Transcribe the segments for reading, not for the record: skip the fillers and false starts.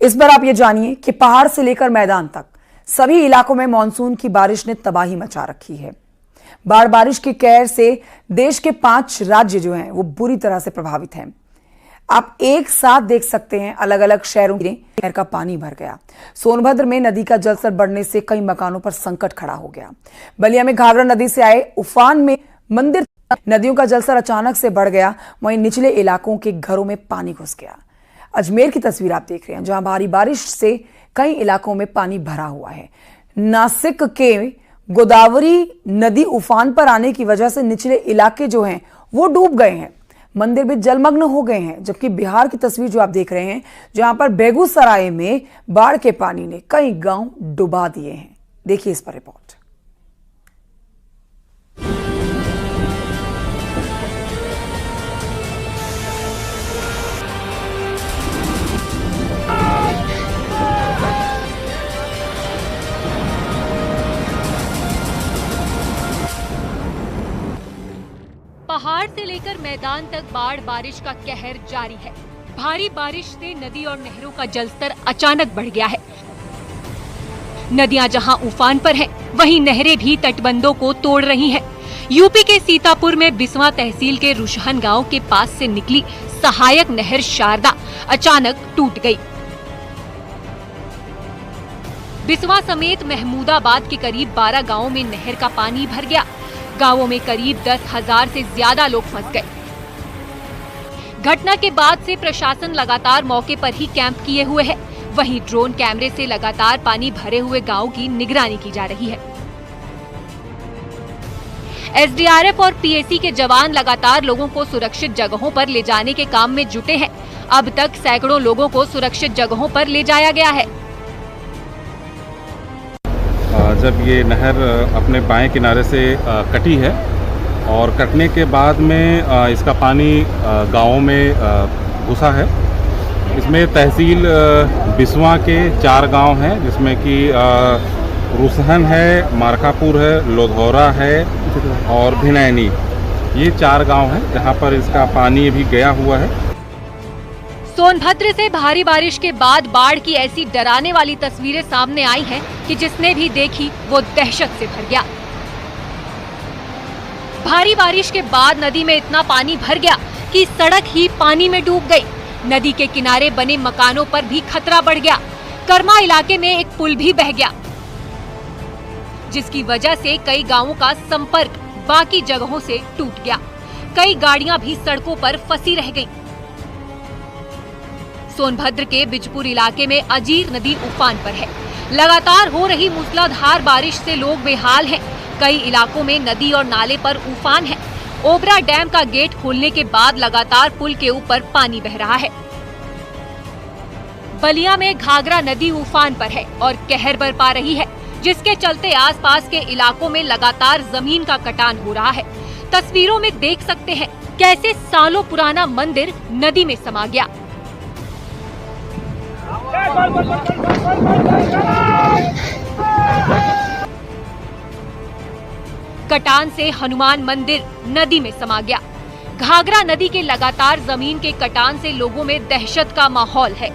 इस बार आप ये जानिए कि पहाड़ से लेकर मैदान तक सभी इलाकों में मानसून की बारिश ने तबाही मचा रखी है। बाढ़ बारिश के कहर से देश के 5 राज्य जो हैं वो बुरी तरह से प्रभावित हैं। आप एक साथ देख सकते हैं अलग अलग शहरों में नहर का पानी भर गया। सोनभद्र में नदी का जलस्तर बढ़ने से कई मकानों पर संकट खड़ा हो गया। बलिया में घाघरा नदी से आए उफान में मंदिर नदियों का जलस्तर अचानक से बढ़ गया। वहीं निचले इलाकों के घरों में पानी घुस गया। अजमेर की तस्वीर आप देख रहे हैं जहां भारी बारिश से कई इलाकों में पानी भरा हुआ है। नासिक के गोदावरी नदी उफान पर आने की वजह से निचले इलाके जो हैं वो डूब गए हैं। मंदिर भी जलमग्न हो गए हैं। जबकि बिहार की तस्वीर जो आप देख रहे हैं जहां पर बेगूसराय में बाढ़ के पानी ने कई गांव डुबा दिए हैं। देखिए इस पर रिपोर्ट। पहाड़ से लेकर मैदान तक बाढ़ बारिश का कहर जारी है। भारी बारिश से नदी और नहरों का जलस्तर अचानक बढ़ गया है। नदियां जहां उफान पर हैं, वहीं नहरें भी तटबंधों को तोड़ रही हैं। यूपी के सीतापुर में बिस्वा तहसील के रुशहन गांव के पास से निकली सहायक नहर शारदा अचानक टूट गई। बिस्वा समेत महमूदाबाद के करीब 12 गांवों में नहर का पानी भर गया। गांवों में करीब 10,000 से ज्यादा लोग फंस गए। घटना के बाद से प्रशासन लगातार मौके पर ही कैंप किए हुए है। वहीं ड्रोन कैमरे से लगातार पानी भरे हुए गांव की निगरानी की जा रही है। एसडीआरएफ और पीएसी के जवान लगातार लोगों को सुरक्षित जगहों पर ले जाने के काम में जुटे हैं। अब तक सैकड़ों लोगों को सुरक्षित जगहों पर ले जाया गया है। जब ये नहर अपने बाएं किनारे से कटी है और कटने के बाद में इसका पानी गांवों में घुसा है। इसमें तहसील बिस्वा के 4 गांव हैं जिसमें कि रुसहन है, मारकापुर है, लोधौरा है और भिनैनी। ये 4 गांव हैं जहां पर इसका पानी भी गया हुआ है। सोनभद्र से भारी बारिश के बाद बाढ़ की ऐसी डराने वाली तस्वीरें सामने आई हैं कि जिसने भी देखी वो दहशत से भर गया। भारी बारिश के बाद नदी में इतना पानी भर गया कि सड़क ही पानी में डूब गई। नदी के किनारे बने मकानों पर भी खतरा बढ़ गया। कर्मा इलाके में एक पुल भी बह गया, जिसकी वजह से कई गांवों का संपर्क बाकी जगहों से टूट गया। कई गाड़ियां भी सड़कों पर फंसी रह गईं। सोनभद्र के बिजपुर इलाके में अजीर नदी उफान पर है। लगातार हो रही मूसलाधार बारिश से लोग बेहाल हैं। कई इलाकों में नदी और नाले पर उफान है। ओबरा डैम का गेट खोलने के बाद लगातार पुल के ऊपर पानी बह रहा है। बलिया में घाघरा नदी उफान पर है और कहर बरपा रही है, जिसके चलते आसपास के इलाकों में लगातार जमीन का कटान हो रहा है। तस्वीरों में देख सकते हैं कैसे सालों पुराना मंदिर नदी में समा गया। कटान से हनुमान मंदिर नदी में समा गया। घाघरा नदी के लगातार जमीन के कटान से लोगों में दहशत का माहौल है।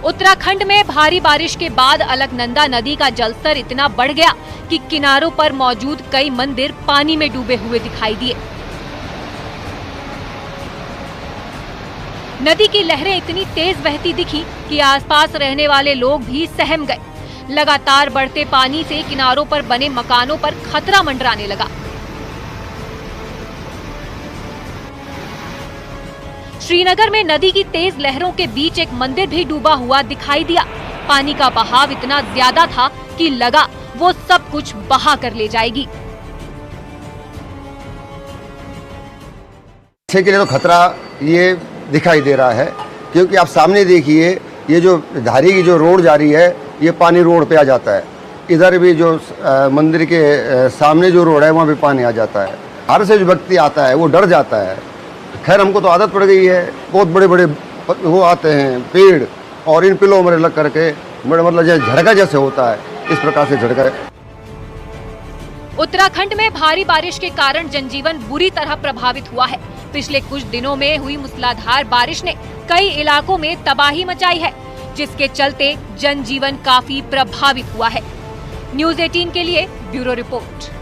उत्तराखंड में भारी बारिश के बाद अलकनंदा नदी का जलस्तर इतना बढ़ गया कि किनारों पर मौजूद कई मंदिर पानी में डूबे हुए दिखाई दिए। नदी की लहरें इतनी तेज बहती दिखी कि आसपास रहने वाले लोग भी सहम गए। लगातार बढ़ते पानी से किनारों पर बने मकानों पर खतरा मंडराने लगा। श्रीनगर में नदी की तेज लहरों के बीच एक मंदिर भी डूबा हुआ दिखाई दिया। पानी का बहाव इतना ज्यादा था कि लगा वो सब कुछ बहा कर ले जाएगी। के लिए तो खतरा ये दिखाई दे रहा है, क्योंकि आप सामने देखिए ये जो धारी की जो रोड जा रही है ये पानी रोड पे आ जाता है। इधर भी जो मंदिर के सामने जो रोड है वहाँ भी पानी आ जाता है। बाहर से जो व्यक्ति आता है वो डर जाता है। खैर हमको तो आदत पड़ गई है। बहुत बड़े बड़े वो आते हैं पेड़ और इन पिलों में लग करके मतलब जैसे झटका जैसे होता है इस प्रकार से झटका। उत्तराखंड में भारी बारिश के कारण जनजीवन बुरी तरह प्रभावित हुआ है। पिछले कुछ दिनों में हुई मूसलाधार बारिश ने कई इलाकों में तबाही मचाई है, जिसके चलते जनजीवन काफी प्रभावित हुआ है। न्यूज़ 18 के लिए ब्यूरो रिपोर्ट।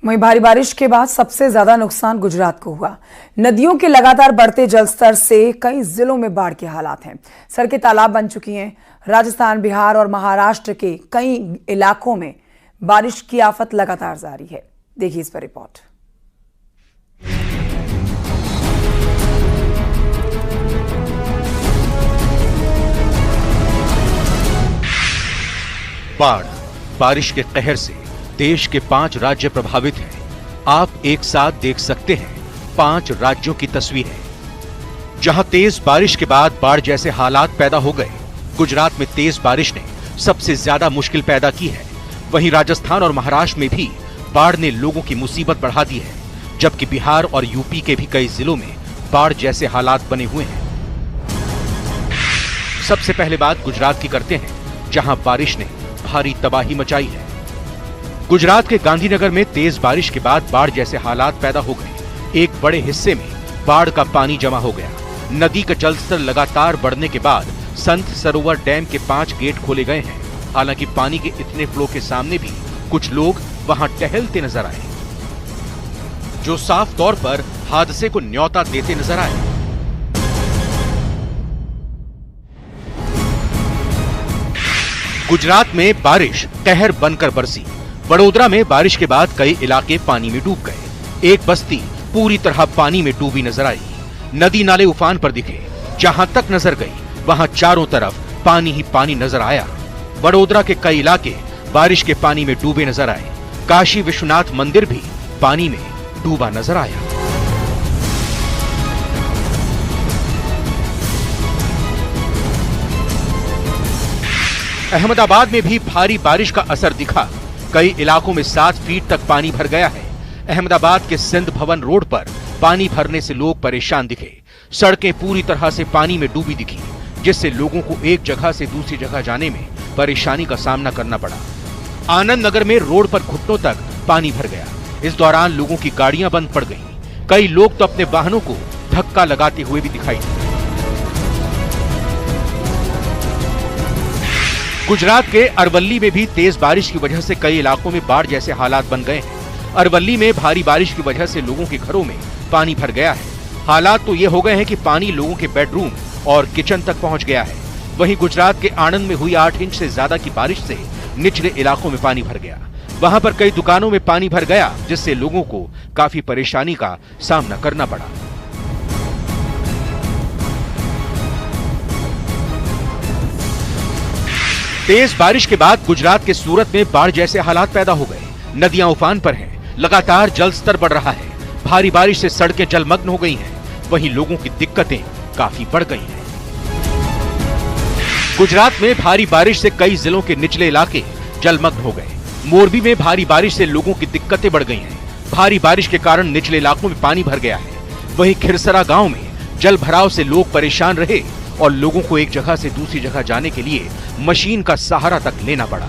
वहीं भारी बारिश के बाद सबसे ज्यादा नुकसान गुजरात को हुआ। नदियों के लगातार बढ़ते जलस्तर से कई जिलों में बाढ़ के हालात हैं। सड़कें तालाब बन चुकी हैं। राजस्थान, बिहार और महाराष्ट्र के कई इलाकों में बारिश की आफत लगातार जारी है। देखिए इस पर रिपोर्ट। बाढ़, बारिश के कहर से देश के 5 राज्य प्रभावित हैं। आप एक साथ देख सकते हैं 5 राज्यों की तस्वीरें। जहां तेज बारिश के बाद बाढ़ जैसे हालात पैदा हो गए, गुजरात में तेज बारिश ने सबसे ज्यादा मुश्किल पैदा की है। वहीं राजस्थान और महाराष्ट्र में भी बाढ़ ने लोगों की मुसीबत बढ़ा दी है, जबकि बिहार और यूपी के भी कई जिलों में बाढ़ जैसे हालात बने हुए हैं। सबसे पहले बात गुजरात की करते हैं, जहां बारिश ने भारी तबाही मचाई है। गुजरात के गांधीनगर में तेज बारिश के बाद बाढ़ जैसे हालात पैदा हो गए। एक बड़े हिस्से में बाढ़ का पानी जमा हो गया। नदी का जलस्तर लगातार बढ़ने के बाद संत सरोवर डैम के 5 गेट खोले गए हैं। हालांकि पानी के इतने फ्लो के सामने भी कुछ लोग वहां टहलते नजर आए, जो साफ तौर पर हादसे को न्योता देते नजर आए। गुजरात में बारिश कहर बनकर बरसी। वडोदरा में बारिश के बाद कई इलाके पानी में डूब गए। एक बस्ती पूरी तरह पानी में डूबी नजर आई। नदी नाले उफान पर दिखे। जहां तक नजर गई वहां चारों तरफ पानी ही पानी नजर आया। वडोदरा के कई इलाके बारिश के पानी में डूबे नजर आए। काशी विश्वनाथ मंदिर भी पानी में डूबा नजर आया। अहमदाबाद में भी भारी बारिश का असर दिखा। कई इलाकों में 7 फीट तक पानी भर गया है। अहमदाबाद के सिंध भवन रोड पर पानी भरने से लोग परेशान दिखे। सड़कें पूरी तरह से पानी में डूबी दिखी, जिससे लोगों को एक जगह से दूसरी जगह जाने में परेशानी का सामना करना पड़ा। आनंद नगर में रोड पर घुटनों तक पानी भर गया। इस दौरान लोगों की गाड़ियां बंद पड़ गईं। कई लोग तो अपने वाहनों को धक्का लगाते हुए भी दिखाई दिए। गुजरात के अरवल्ली में भी तेज बारिश की वजह से कई इलाकों में बाढ़ जैसे हालात बन गए हैं। अरवल्ली में भारी बारिश की वजह से लोगों के घरों में पानी भर गया है। हालात तो ये हो गए हैं कि पानी लोगों के बेडरूम और किचन तक पहुंच गया है। वहीं गुजरात के आणंद में हुई 8 इंच से ज्यादा की बारिश से निचले इलाकों में पानी भर गया। वहां पर कई दुकानों में पानी भर गया, जिससे लोगों को काफी परेशानी का सामना करना पड़ा। तेज बारिश के बाद गुजरात के सूरत में बाढ़ जैसे हालात पैदा हो गए। नदियां उफान पर हैं, लगातार जल स्तर बढ़ रहा है। भारी बारिश से सड़कें जलमग्न हो गई हैं। वहीं लोगों की दिक्कतें काफी बढ़ गई हैं। गुजरात में भारी बारिश से कई जिलों के निचले इलाके जलमग्न हो गए। मोरबी में भारी बारिश से लोगों की दिक्कतें बढ़ गई हैं। भारी बारिश के कारण निचले इलाकों में पानी भर गया है। वहीं खिरसरा गांव में जल भराव से लोग परेशान रहे और लोगों को एक जगह से दूसरी जगह जाने के लिए मशीन का सहारा तक लेना पड़ा।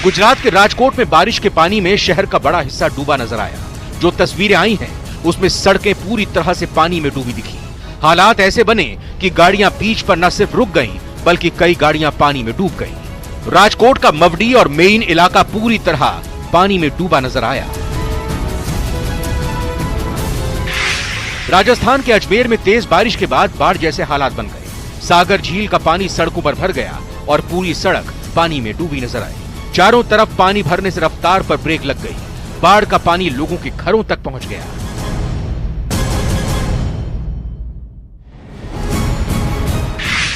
गुजरात के राजकोट में बारिश के पानी में शहर का बड़ा हिस्सा डूबा नजर आया। जो तस्वीरें आई हैं उसमें सड़कें पूरी तरह से पानी में डूबी दिखी। हालात ऐसे बने कि गाड़ियां बीच पर न सिर्फ रुक गईं, बल्कि कई गाड़ियां पानी में डूब गईं। राजकोट का मवडी और मेन इलाका पूरी तरह पानी में डूबा नजर आया। राजस्थान के अजमेर में तेज बारिश के बाद बाढ़ जैसे हालात बन गए। सागर झील का पानी सड़कों पर भर गया और पूरी सड़क पानी में डूबी नजर आई। चारों तरफ पानी भरने से रफ्तार पर ब्रेक लग गई। बाढ़ का पानी लोगों के घरों तक पहुंच गया।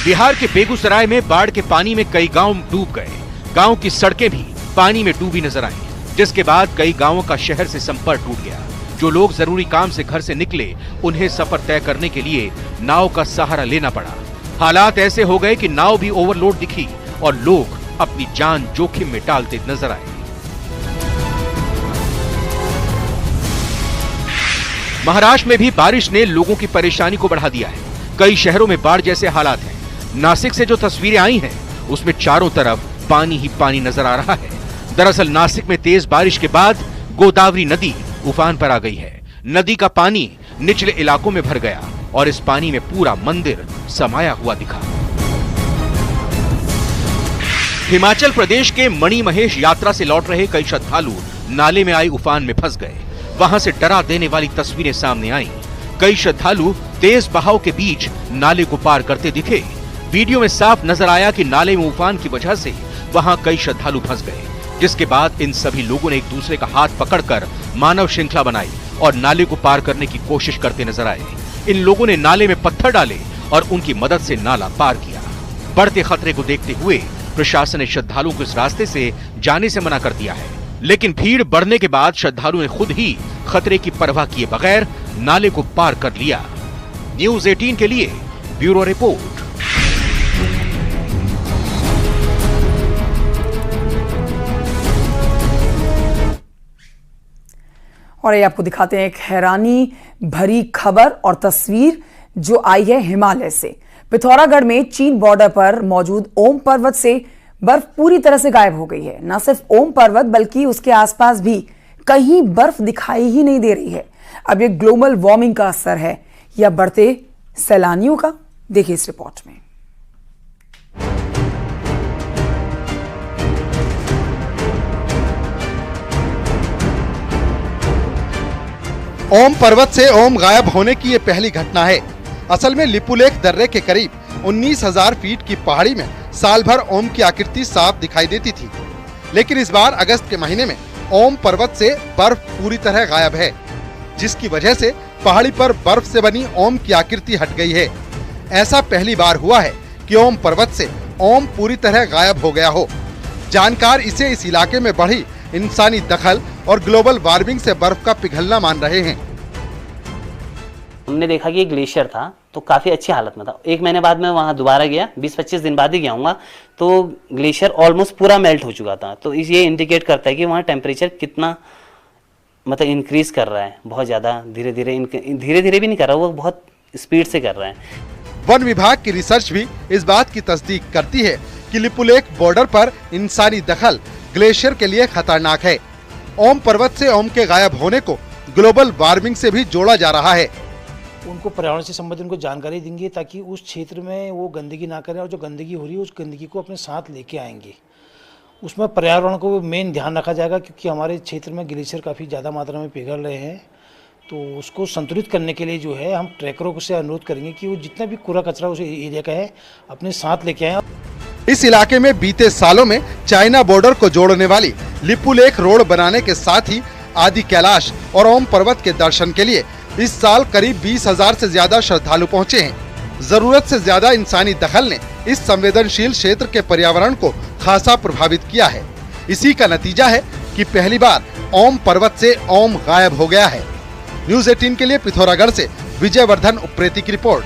बिहार के बेगूसराय में बाढ़ के पानी में कई गांव डूब गए। गांव की सड़कें भी पानी में डूबी नजर आईं, जिसके बाद कई गांवों का शहर से संपर्क टूट गया। जो लोग जरूरी काम से घर से निकले, उन्हें सफर तय करने के लिए नाव का सहारा लेना पड़ा। हालात ऐसे हो गए कि नाव भी ओवरलोड दिखी और लोग अपनी जान जोखिम में डालते नजर आए। महाराष्ट्र में भी बारिश ने लोगों की परेशानी को बढ़ा दिया है। कई शहरों में बाढ़ जैसे हालात हैं। नासिक से जो तस्वीरें आई हैं, उसमें चारों तरफ पानी ही पानी नजर आ रहा है। दरअसल नासिक में तेज बारिश के बाद गोदावरी नदी उफान पर आ गई है। नदी का पानी निचले इलाकों में भर गया और इस पानी में पूरा मंदिर समाया हुआ दिखा। हिमाचल प्रदेश के मणिमहेश यात्रा से लौट रहे कई श्रद्धालु नाले में आई उफान में फंस गए। वहां से डरा देने वाली तस्वीरें सामने आईं। कई श्रद्धालु तेज बहाव के बीच नाले को पार करते दिखे। वीडियो में साफ नजर आया कि नाले में उफान की वजह से वहां कई श्रद्धालु फंस गए, जिसके बाद इन सभी लोगों ने एक दूसरे का हाथ पकड़कर मानव श्रृंखला बनाई और नाले को पार करने की कोशिश करते नजर आए। इन लोगों ने नाले में पत्थर डाले और उनकी मदद से नाला पार किया। बढ़ते खतरे को देखते हुए प्रशासन ने श्रद्धालुओं को इस रास्ते से जाने से मना कर दिया है, लेकिन भीड़ बढ़ने के बाद श्रद्धालुओं ने खुद ही खतरे की परवाह किए बगैर नाले को पार कर लिया। न्यूज़ 18 के लिए ब्यूरो रिपोर्ट। और ये आपको दिखाते हैं एक हैरानी भरी खबर और तस्वीर जो आई है हिमालय से। पिथौरागढ़ में चीन बॉर्डर पर मौजूद ओम पर्वत से बर्फ पूरी तरह से गायब हो गई है। न सिर्फ ओम पर्वत बल्कि उसके आसपास भी कहीं बर्फ दिखाई ही नहीं दे रही है। अब ये ग्लोबल वार्मिंग का असर है या बढ़ते सैलानियों का? देखिए इस रिपोर्ट में। ओम पर्वत से ओम गायब होने की ये पहली घटना है। असल में लिपुलेख दर्रे के करीब 19,000 फीट की पहाड़ी में साल भर ओम की आकृति साफ दिखाई देती थी, लेकिन इस बार अगस्त के महीने में ओम पर्वत से बर्फ पूरी तरह गायब है, जिसकी वजह से पहाड़ी पर बर्फ से बनी ओम की आकृति हट गई है। ऐसा पहली बार हुआ है कि ओम पर्वत से ओम पूरी तरह गायब हो गया हो। जानकार इसे इस इलाके में बढ़ी इंसानी दखल और ग्लोबल वार्मिंग से बर्फ का पिघलना मान रहे हैं। हमने देखा कि एक ग्लेशियर था तो काफ़ी अच्छी हालत में था। 1 महीने बाद मैं वहाँ दोबारा गया, 20-25 दिन बाद ही गया हूँ, तो ग्लेशियर ऑलमोस्ट पूरा मेल्ट हो चुका था। तो ये इंडिकेट करता है कि वहाँ टेम्परेचर कितना मतलब इंक्रीज कर रहा है, बहुत ज़्यादा धीरे धीरे भी नहीं कर रहा, वो बहुत स्पीड से कर रहा है। वन विभाग की रिसर्च भी इस बात की तस्दीक करती है कि लिपुलेख बॉर्डर पर इंसानी दखल ग्लेशियर के लिए खतरनाक है। ओम पर्वत से ओम के गायब होने को ग्लोबल वार्मिंग से भी जोड़ा जा रहा है। उनको पर्यावरण से संबंधित उनको जानकारी देंगे ताकि उस क्षेत्र में वो गंदगी ना करें और जो गंदगी हो रही है उस गंदगी को अपने साथ लेके आएंगे। उसमें पर्यावरण को मेन ध्यान रखा जाएगा, क्योंकि हमारे क्षेत्र में ग्लेशियर काफ़ी ज़्यादा मात्रा में पिघल रहे हैं। तो उसको संतुलित करने के लिए जो है हम ट्रैकरों से अनुरोध करेंगे कि वो जितना भी कूड़ा कचरा उस एरिया का है अपने साथ लेके आए। इस इलाके में बीते सालों में चाइना बॉर्डर को जोड़ने वाली लिपुलेख रोड बनाने के साथ ही आदि कैलाश और ओम पर्वत के दर्शन के लिए इस साल करीब 20,000 से ज्यादा श्रद्धालु पहुंचे हैं। जरूरत से ज्यादा इंसानी दखल ने इस संवेदनशील क्षेत्र के पर्यावरण को खासा प्रभावित किया है। इसी का नतीजा है कि पहली बार ओम पर्वत से ओम गायब हो गया है। न्यूज़ 18 के लिए पिथौरागढ़ से विजयवर्धन उप्रेती की रिपोर्ट।